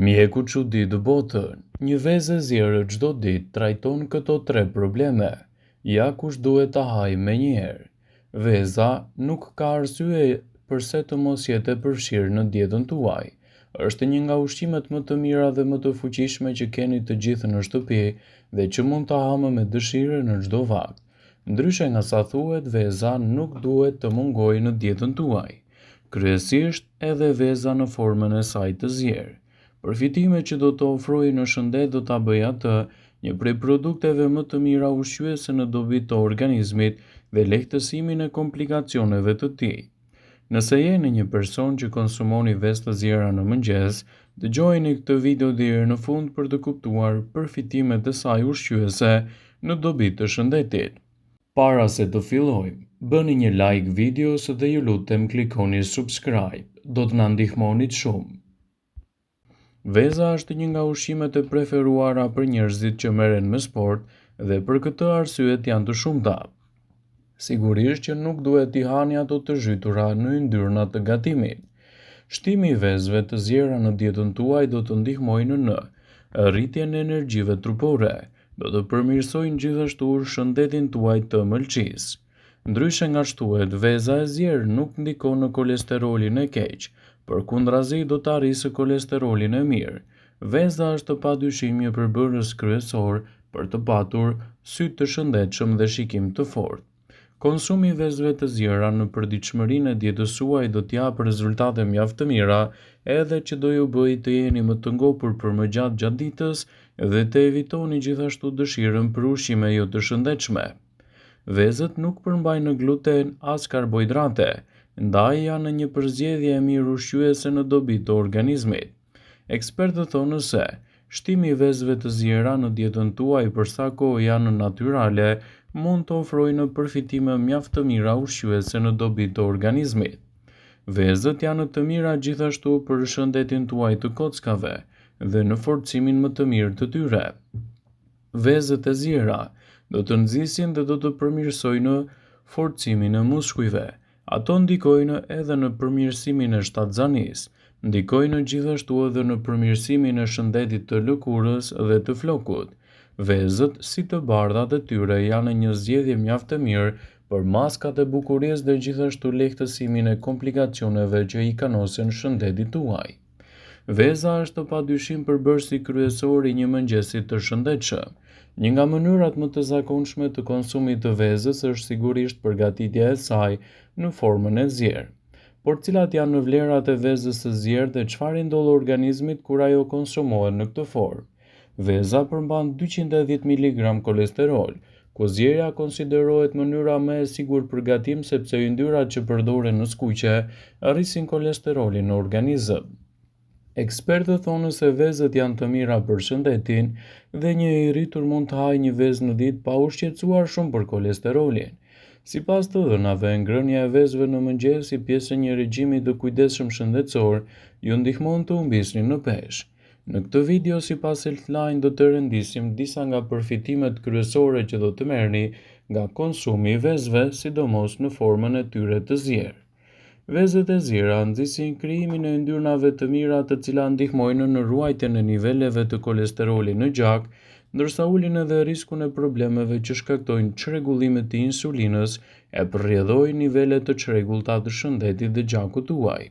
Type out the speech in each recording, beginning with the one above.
Mjeku çuditë botën. Një vezë e zjerë çdo ditë trajton këto tre probleme. Ja kush duhet ta hajë menjëherë. Veza nuk ka arsye pse të mos jetë e përfshirë në dietën tuaj. Është një nga ushqimet më të mira dhe më të fuqishme që keni të gjithë në shtëpi dhe që mund ta hamë me dëshirë në çdo vakt. Ndryshe nga sa thuhet, veza nuk duhet të mungojë në dietën tuaj. Kryesisht edhe veza në formën e saj të zjerë. Përfitimet që do të ofrojë në shëndet do ta bëjë atë një prej produkteve më të mira ushqyese në dobi të organizmit dhe lehtësimin e komplikacioneve të tij. Nëse jeni një person që konsumoni vezë të zjera në mëngjes, dëgjojeni këtë video deri në fund për të kuptuar përfitimet e saj ushqyese në dobi të shëndetit. Para se të fillojmë, bëni një like videos dhe ju lutem klikoni subscribe, do të na ndihmonit shumë. Veza është një nga ushqimet e preferuara për njerëzit që merren me sport dhe për këtë arsye janë të shumta. Sigurisht që nuk duhet t'i hani ato të zhytura në yndyrna të gatimit. Shtimi i vezëve të zjera në dietën tuaj do të ndihmojnë në rritjen e energjive trupore, do të përmirësojnë gjithashtu shëndetin tuaj të mëlçisë. Ndryshe nga shtuhet, veza e zjerë nuk ndikon në kolesterolin e keq, përkundrazi do të arrisë kolesterolin e mirë. Veza është padyshim një përbërës kryesor për të patur sy të shëndetshëm dhe shikim të fortë. Konsumi i vezëve të zjera në përditshmërinë e dietës suaj do t'japë japë rezultate mjaft të mira, edhe që do ju bëjë të jeni më të ngopur për më gjatë ditës dhe të evitoni gjithashtu dëshirën për ushqime jo të shëndetshme. Vezët nuk përmbajnë gluten as karbohidrate, ndaj janë një përzgjedhje e mirë ushqyese në dobi të organizmit. Ekspertët thonë se shtimi i vezëve të zjera në dietën tuaj për sa kohë janë natyrale mund të ofrojnë përfitime mjaft të mira ushqyese në dobi të organizmit. Vezët janë të mira gjithashtu për shëndetin tuaj të kockave dhe në forcimin më të mirë të tyre. Vezët e zjera do të nxisin dhe do të përmirësojnë forcimin e muskujve. Ato ndikojnë edhe në përmirësimin e shtatzanisë, ndikojnë gjithashtu edhe në përmirësimin e shëndetit të lëkurës dhe të flokut. Vezët, si të bardhat e tyre, janë një zgjedhje mjaft e mirë për maskat e bukurisë dhe gjithashtu lehtësimin e komplikacioneve që i kanosen shëndetit tuaj. Veza është padyshim përbërësi kryesor i një mëngjesi të shëndetshëm. Një nga mënyrat më të zakonshme të konsumit të vezës është sigurisht përgatitja e saj në formën e zjerë. Por cilat janë vlerat e vezës së zjerë dhe çfarë ndodh organizmit kur ajo konsumohet në këtë formë? Veza përmban 210 mg kolesterol, ku zjerja konsiderohet mënyra më e sigurt për gatim sepse yndyrat që përdoren në skuqe rrisin kolesterolin në organizëm. Ekspertët thonë se vezët janë të mira për shëndetin dhe një i rritur mund të hajë një vezë në ditë pa u shqetësuar shumë për kolesterolin. Sipas të dhënave, ngrënia e vezëve në mëngjes si pjesë e një regjimi të kujdesshëm shëndetësor ju ndihmon të humbisni në peshë. Në këtë video, sipas Healthline, do të rendisim disa nga përfitimet kryesore që do të merrni nga konsumi i vezëve, sidomos në formën e tyre të zjerë. Vezët e zjera nxisin krijimin e yndyrnave të mira të cilat ndihmojnë në ruajtjen e niveleve të kolesterolit në gjak, ndërsa ulin edhe riskun e problemeve që shkaktojnë çrregullimet të insulinës e përrjedhojnë nivele të çrregullta të shëndetit të gjakut tuaj.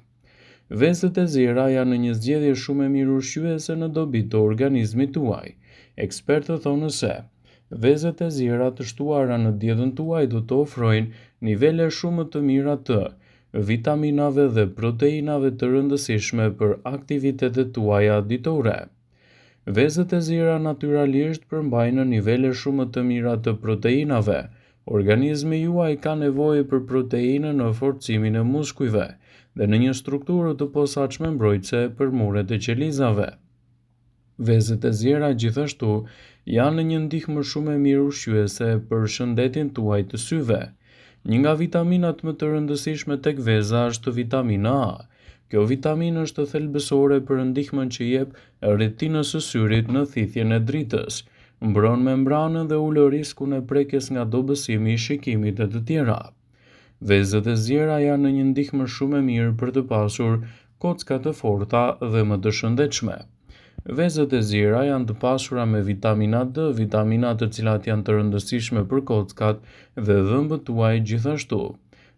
Vezët e zjera janë një zgjedhje shumë e mirë ushqyese në dobi të organizmit tuaj. Ekspertët thonë se vezët e zjera të shtuara në dietën tuaj do të ofrojnë nivele shumë të mira të vitaminave dhe proteinave të rëndësishme për aktivitetet tuaja ditore. Vezët e zjera natyralisht përmbajnë nivele shumë të mira të proteinave. Organizmi juaj ka nevojë për proteinë në forcimin e muskujve dhe në një strukturë të posaçme mbrojtëse për muret e qelizave. Vezët e zjera gjithashtu janë një ndihmë shumë e mirë ushqyese për shëndetin tuaj të syve. Një nga vitaminat më të rëndësishme tek veza është vitamina A. Kjo vitaminë është thelbësore për ndihmën që jep retinës së syrit në thithjen e dritës, mbron membranën dhe ulë riskun e prekjes nga dobësimi i shikimit e të tjera. Vezët e zjera janë një ndihmë shumë e mirë për të pasur kocka të forta dhe më të shëndetshme. Vezët e zjera janë të pasura me vitamina D, vitamina të cilat janë të rëndësishme për kockat dhe dhëmbët tuaj gjithashtu.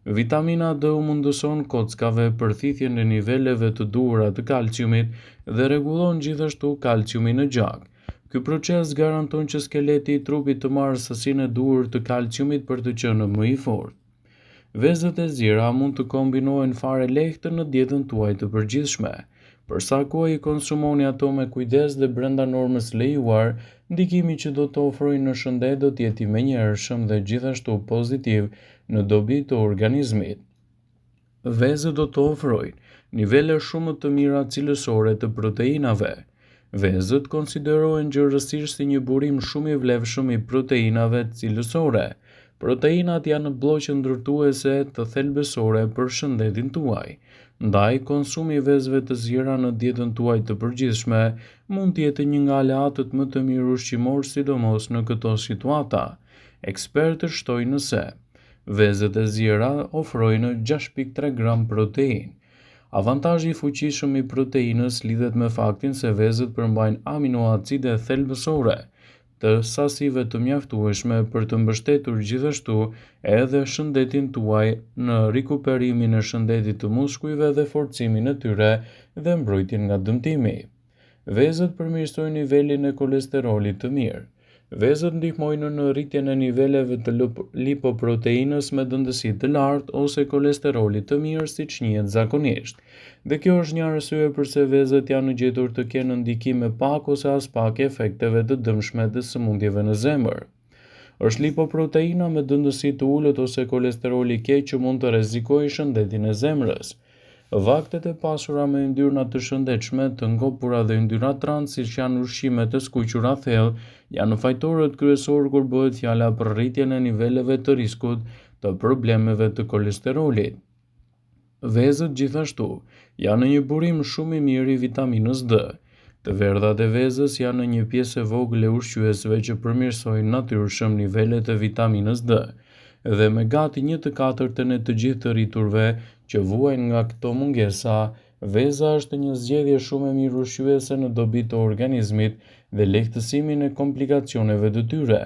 Vitamina D u mundëson kockave përthithjen e niveleve të duhura të kalciumit dhe rregullon gjithashtu kalciumin në gjak. Ky proces garanton që skeleti i trupit të marrë sasinë e duhur të kalciumit për të qenë më i fortë. Vezët e zjera mund të kombinohen fare lehtë në dietën tuaj të përgjithshme. Përsa kohë i konsumoni ato me kujdes dhe brenda normës lejuar, ndikimi që do të ofrojnë në shëndet do të jetë i menjëhershëm dhe gjithashtu pozitiv në dobi të organizmit. Vezët do të ofrojnë nivele shumë të mira cilësore të proteinave. Vezët konsiderohen gjërësisht si një burim shumë i vlefshëm i proteinave cilësore. Proteinat janë bloqe ndërtuese të thelbësore për shëndetin tuaj. Ndaj, konsumi i vezëve të zjera në dietën tuaj të përgjithshme mund të jetë një nga aleatët më të mirë ushqimor, sidomos në këto situata. Ekspertët shtojnë se vezët e zjera ofrojnë 6.3 gram protein. Avantazhi i fuqishëm i proteinës lidhet me faktin se vezët përmbajnë aminoacide thelbësore të sasive të mjaftueshme për të mbështetur gjithashtu edhe shëndetin tuaj në rikuperimin e shëndetit të muskujve dhe forcimin e tyre dhe mbrojtjen nga dëmtimi. Vezët përmirësojnë nivelin e kolesterolit të mirë. Vezët ndihmojnë në rritjen e niveleve të lipoproteinës me dëndësi të lartë ose kolesterolit të mirë, siç njihet zakonisht. Dhe kjo është një arsye pse vezët janë gjetur të kenë ndikim me pak ose as pak efekteve të dëmshme të sëmundjeve në zemër. Është lipoproteina me dëndësi të ulët ose kolesteroli i keq që mund të rrezikojë shëndetin e zemrës. Vaktet e pasura me yndyrna të shëndetshme, të ngopura dhe yndyra trans, siç janë ushqimet e skuqura thellë, janë fajtorët kryesorë kur bëhet fjala për rritjen e niveleve të riskut të problemeve të kolesterolit. Vezët gjithashtu janë një burim shumë i mirë i vitaminës D. Të verdhat e vezës janë një pjesë e vogël e ushqyesve që përmirësojnë natyrshëm nivelet e vitaminës D. Dhe me gati 1/4 e të gjithë të rriturve që vuajnë nga këto mungesa, veza është një zgjedhje shumë e mirë ushqyese në dobi të organizmit dhe lehtësimin e komplikacioneve të tyre.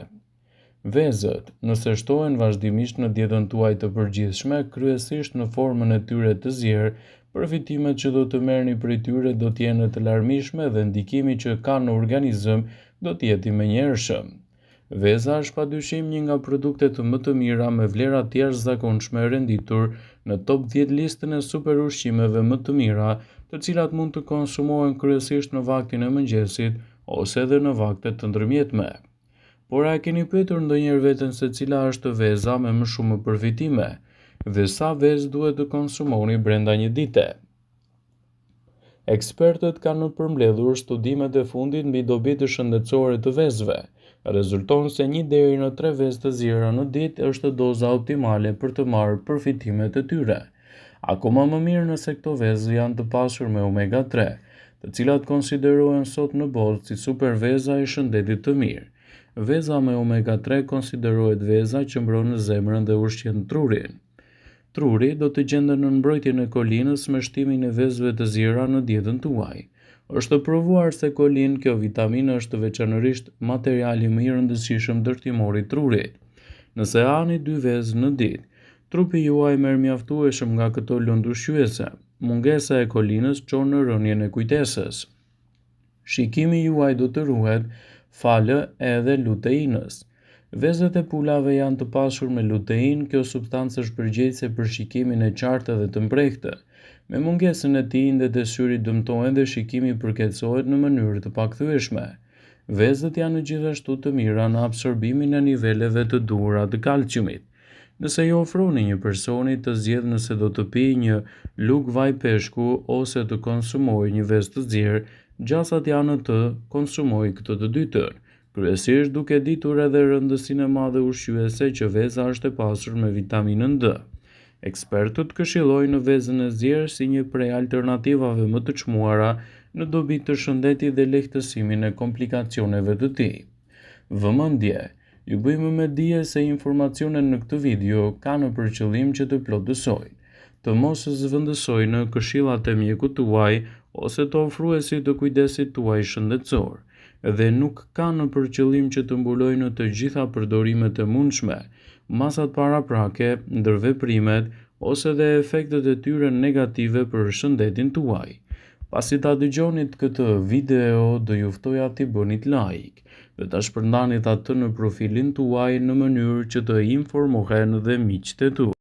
Vezët, nëse shtohen vazhdimisht në dietën tuaj të përgjithshme, kryesisht në formën e tyre të zjerë, përfitimet që do të merrni prej tyre do të jenë të larmishme dhe ndikimi që ka në organizëm do të jetë i menjëhershëm. Veza është padyshim një nga produktet më të mira me vlera të jashtëzakonshme renditur në top 10 listën e super ushqimeve më të mira, të cilat mund të konsumohen kryesisht në vaktin e mëngjesit ose edhe në vakte të ndërmjetme. Por a keni pyetur ndonjëherë veten se cila është veza me më shumë përfitime dhe sa vezë duhet të konsumoni brenda një dite? Ekspertët kanë përmbledhur studimet e fundit mbi dobitë shëndetësore të vezëve. Rezulton se 1 deri në 3 vezë të zjera në ditë është doza optimale për të marrë përfitimet e tyre. Akoma më mirë nëse këto vezë janë të pasur me omega 3, të cilat konsiderohen sot në botë si super veza e shëndetit të mirë. Veza me omega 3 konsiderohet veza që mbron në zemrën dhe ushqen trurin. Truri do të gjendet në mbrojtjen e kolinës me shtimin e vezëve të zjera në dietën tuaj. Është provuar se kolin, kjo vitaminë, është veçanërisht materiali më i rëndësishëm ndërtimor i trurit. Nëse hani 2 vezë në ditë, trupi juaj merr mjaftueshëm nga këto lëndë ushqyese. Mungesa e kolinës çon në rënien e kujtesës. Shikimi juaj do të ruhet falë edhe luteinës. Vezët e pulave janë të pasur me lutein, kjo substancë është përgjegjëse për shikimin e qartë dhe të mprehtë. Me mungesën e tij, indet e syrit dëmtohen dhe shikimi përkeqësohet në mënyrë të pakthyeshme. Vezët janë gjithashtu të mira në absorbimin e niveleve të duhura të kalciumit. Nëse ju ofroni një personi të zgjedhë nëse do të pijë një lugë vaj peshku ose të konsumojë një vezë të zjerë, gjasat janë të konsumojë këtë të dytën, kryesisht duke ditur edhe rëndësinë e madhe ushqyese që veza është e pasur me vitaminën D. Ekspertët këshillojnë vezën e zjerë si një prej alternativave më të çmuara në dobi të shëndetit dhe lehtësimin e komplikacioneve të tij. Vëmendje, ju bëjmë me dije se informacionet në këtë video kanë për qëllim që të plotësojnë, të mos zëvendësojnë këshillat e mjekut tuaj ose të ofruesit të kujdesit tuaj shëndetësor, dhe nuk kanë për qëllim që të mbulojnë të gjitha përdorimet e mundshme, masat paraprake, ndërveprimet ose dhe efektet e tyre negative për shëndetin tuaj. Pasi ta dëgjonit këtë video, do ju ftoja t'i bënit like dhe ta shpërndanit atë në profilin tuaj në mënyrë që të informohen dhe miqtë e tu.